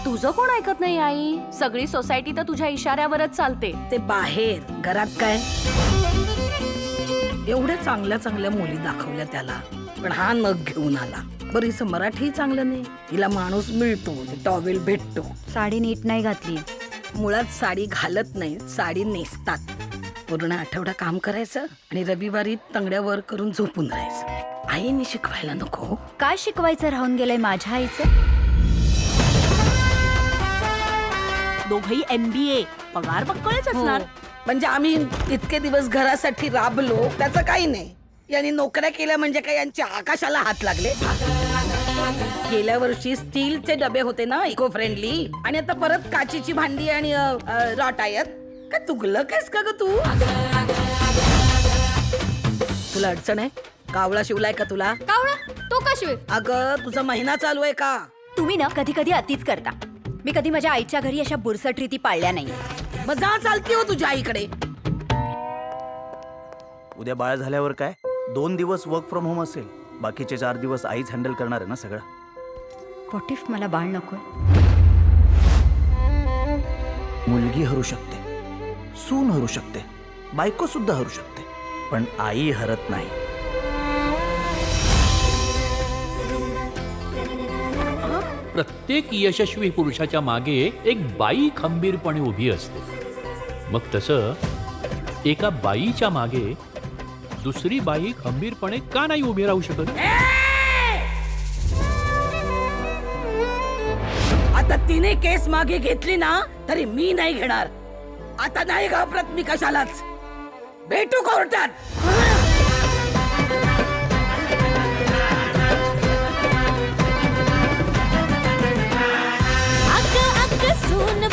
तुझं कोण ऐकत नाही आई? सगळी सोसायटी तर तुझ्या इशाऱ्यावरच चालते. ते बाहेर, घरात काय? एवढ्या चांगल्या चांगल्या मुली दाखवल्या त्याला, पण हा नग घेऊन आला. बरं हिचं मराठी चांगलं नाही, हिला माणूस मिळतो, टॉवेल भेटतो. साडी नीट नाही घातली. मुळात साडी घालत नाही, साडी नेसतात. पूर्ण आठवडा काम करायचं आणि रविवारी तंगड्यावर करून झोपून राहायचं. आईने शिकवायला नको? काय शिकवायचं राहून गेलंय माझ्या आईचं? दोघही MBA, पगार पक्कळच असणार. म्हणजे आम्ही इतके दिवस घरासाठी राबलो, त्याचं काही नाही. यांनी नोकऱ्या केल्या म्हणजे काय यांच्या आकाशाला हात लागले? गेल्या वर्षी स्टीलचे डबे होते ना, इको फ्रेंडली, आणि आता परत काचेची भांडी आणि रॉट आहेत. काय तुगलं कायस का ग तू? तुला अडचण आहे? कावळा शिवलाय का तुला? कावळा तो का शिवेल? अगं तुझा महिना चालू आहे का? तुम्ही ना कधी कधी अतिच करता. मी कधी माझ्या आईच्या घरी अशा बुरसट रीती पाळल्या नाही. मग जा चालती हो तुझ्या आईकडे. उद्या बाळ झाल्यावर काय? 2 दिवस वर्क फ्रॉम होम असेल, बाकीचे 4 दिवस आईच हँडल करणार आहे ना सगळं. व्हॉट इफ मला बाळ नकोय? मुलगी हरू शकते, सून हरू शकते, बायको सुद्धा हरू शकते, पण आई हरत नाही. प्रत्येक यशस्वी पुरुषाच्या मागे एक बाई खंबीरपणे उभी असते. मग तसं एका बाईच्या मागे दुसरी बाई खंबीरपणे का नाही उभी राहू शकत? आता तिने केस मागे घेतली ना तरी मी नाही घेणार. आता नाही घाबरत मी कशालाच. भेटू कोर्टात. अग अग सून